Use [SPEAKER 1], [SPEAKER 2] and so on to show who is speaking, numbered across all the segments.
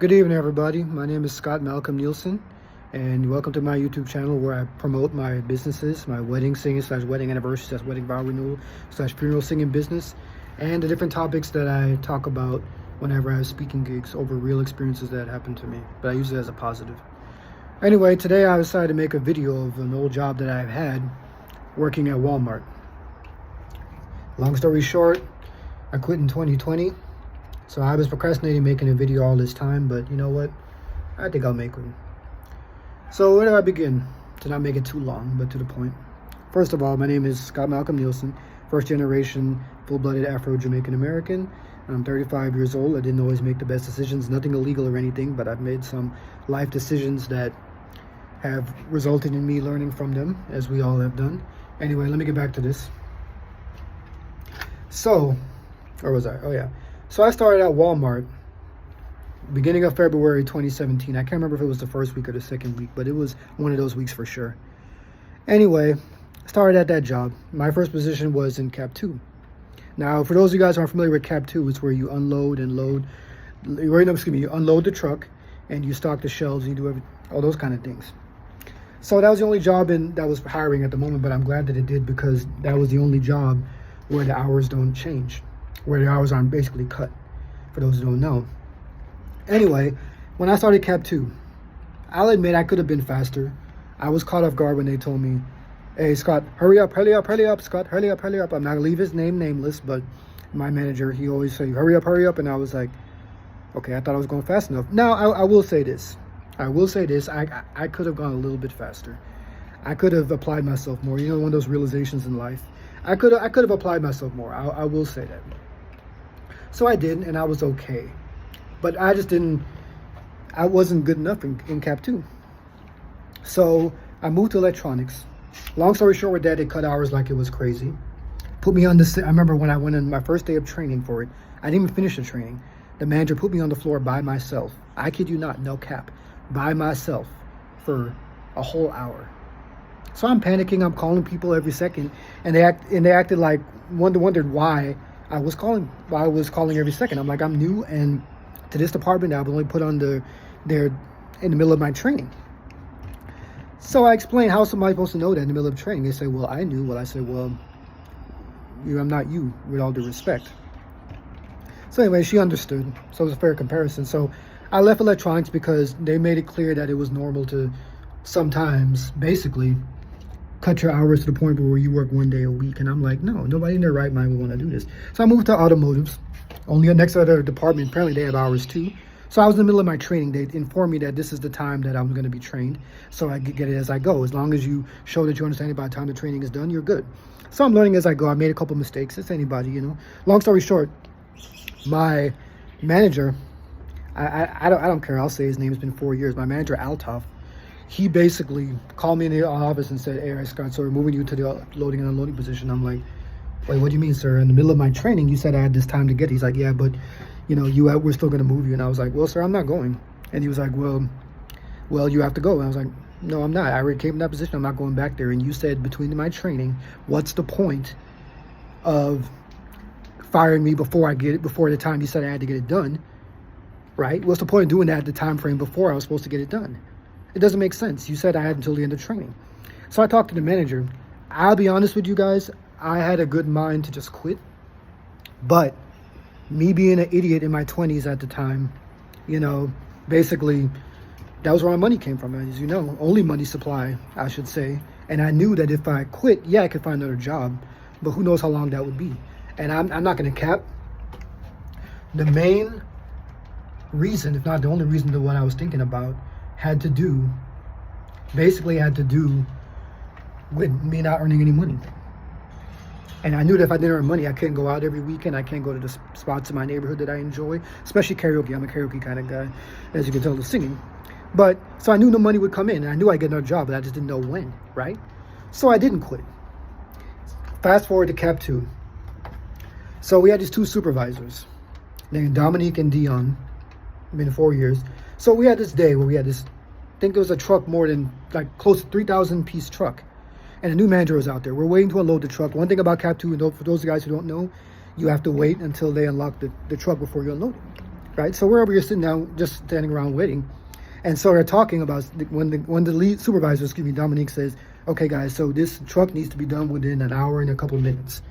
[SPEAKER 1] Good evening, everybody. My name is Scott Malcolm Nielsen, and welcome to my YouTube channel where I promote my businesses, my wedding singing / wedding anniversary / wedding vow renewal / funeral singing business, and the different topics that I talk about whenever I have speaking gigs over real experiences that happened to me, but I use it as a positive. Anyway, today I decided to make a video of an old job that I've had working at Walmart. Long story short, I quit in 2020. So I was procrastinating making a video all this time, but you know what? I think I'll make one. So where do I begin? To not make it too long, but to the point. First of all, my name is Scott Malcolm Nielsen, first generation full-blooded Afro-Jamaican American. I'm 35 years old. I didn't always make the best decisions, nothing illegal or anything, but I've made some life decisions that have resulted in me learning from them, as we all have done. Anyway, let me get back to this. So, where was I? Oh yeah. So I started at Walmart beginning of February 2017. I can't remember if it was the first week or the second week, but it was one of those weeks for sure. Anyway, started at that job. My first position was in Cap 2. Now, for those of you guys who aren't familiar with Cap 2, it's where you unload and load, you unload the truck and you stock the shelves and you do all those kind of things. So that was the only job that was hiring at the moment, but I'm glad that it did because that was the only job where the hours don't change, where the hours aren't basically cut, for those who don't know. Anyway, when I started Cap 2, I'll admit I could have been faster. I was caught off guard when they told me, hey, Scott, hurry up, Scott, hurry up. I'm not going to leave his name nameless, but my manager, he always say, hurry up. And I was like, okay, I thought I was going fast enough. Now, I will say this. I could have gone a little bit faster. I could have applied myself more. You know, one of those realizations in life. I could have applied myself more. I will say that. So I did, and I was okay. But I wasn't good enough in Cap 2. So I moved to electronics. Long story short with that, they cut hours like it was crazy. Put me on I remember when I went in my first day of training for it, I didn't even finish the training. The manager put me on the floor by myself. I kid you not, no cap. By myself for a whole hour. So I'm panicking, I'm calling people every second, and they acted like wondered why I was calling every second. I'm like, I'm new, and to this department, I was only put on there in the middle of my training. So I explained, how am I supposed to know that in the middle of training? They say, well, I knew. Well, I said, well, I'm not you, with all due respect. So anyway, she understood. So it was a fair comparison. So I left electronics because they made it clear that it was normal to sometimes, basically, cut your hours to the point where you work one day a week. And I'm like, no, nobody in their right mind would want to do this. So I moved to automotives. Only next other department, apparently they have hours too. So I was in the middle of my training. They informed me that this is the time that I'm going to be trained. So I get it as I go. As long as you show that you understand it by the time the training is done, you're good. So I'm learning as I go. I made a couple mistakes. It's anybody, you know. Long story short, my manager, I don't care. I'll say his name. It's been 4 years. My manager, Altaf, he basically called me in the office and said, hey, Scott, so we're moving you to the loading and unloading position. I'm like, wait, what do you mean, sir? In the middle of my training, you said I had this time to get. He's like, yeah, but, you know, we're still going to move you. And I was like, well, sir, I'm not going. And he was like, well, you have to go. And I was like, no, I'm not. I already came in that position. I'm not going back there. And you said between my training, what's the point of firing me before the time you said I had to get it done, right? What's the point of doing that at the time frame before I was supposed to get it done? It doesn't make sense. You said I had until the end of training. So I talked to the manager. I'll be honest with you guys. I had a good mind to just quit. But me being an idiot in my 20s at the time, you know, basically, that was where my money came from. As you know, only money supply, I should say. And I knew that if I quit, yeah, I could find another job. But who knows how long that would be. And I'm not going to cap. The main reason, if not the only reason, to what I was thinking about had to do with me not earning any money. And I knew that if I didn't earn money, I couldn't go out every weekend. I can't go to the spots in my neighborhood that I enjoy, especially karaoke. I'm a karaoke kind of guy, as you can tell, the singing. But, so I knew no money would come in, and I knew I'd get another job, but I just didn't know when, right? So I didn't quit. Fast forward to Cap 2. So we had these two supervisors named Dominique and Dion. Been 4 years. So we had this day where we had this, I think it was a truck more than, like, close to 3,000 piece truck. And a new manager was out there. We're waiting to unload the truck. One thing about Cap 2, and for those guys who don't know, you have to wait until they unlock the truck before you unload it, right? So we're over here sitting down, just standing around waiting. And so they're talking about when the lead supervisor, excuse me, Dominique says, okay, guys, so this truck needs to be done within an hour and a couple of minutes.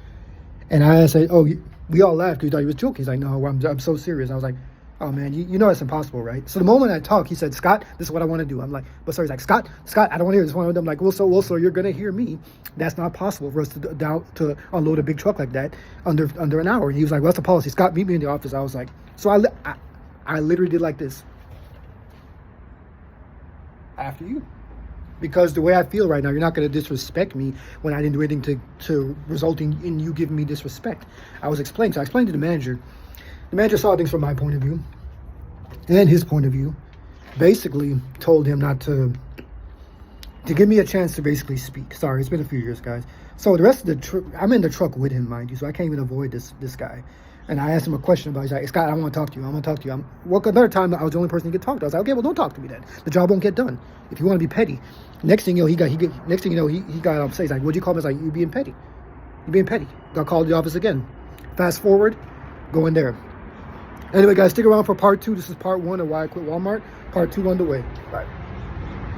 [SPEAKER 1] And I said, oh, we all laughed because we thought he was joking. He's like, no, I'm so serious. I was like, oh, man, you know that's impossible, right? So the moment I talk, he said, Scott, this is what I want to do. I'm like, but sorry, he's like, Scott, I don't want to hear this one. I'm like, well, sir, you're going to hear me. That's not possible for us to unload a big truck like that under an hour. And he was like, well, that's a policy. Scott, meet me in the office. I was like, so I literally did like this. After you. Because the way I feel right now, you're not going to disrespect me when I didn't do anything to result in you giving me disrespect. I was explaining. So I explained to the manager. The manager saw things from my point of view and his point of view. Basically told him not to give me a chance to basically speak. Sorry, it's been a few years, guys. So the rest of the trip, I'm in the truck with him, mind you, so I can't even avoid this guy. And I asked him a question about it. He's like, Scott, I want to talk to you. I want to talk to you. Well, another time I was the only person to get talked to. I was like, okay, well, don't talk to me then. The job won't get done. If you want to be petty. Next thing you know, he got upset. He's like, what'd you call me? I was like, you being petty. You being petty. Got called to the office again. Fast forward, go in there. Anyway, guys, stick around for part 2. This is part 1 of why I quit Walmart. Part 2 underway. Bye.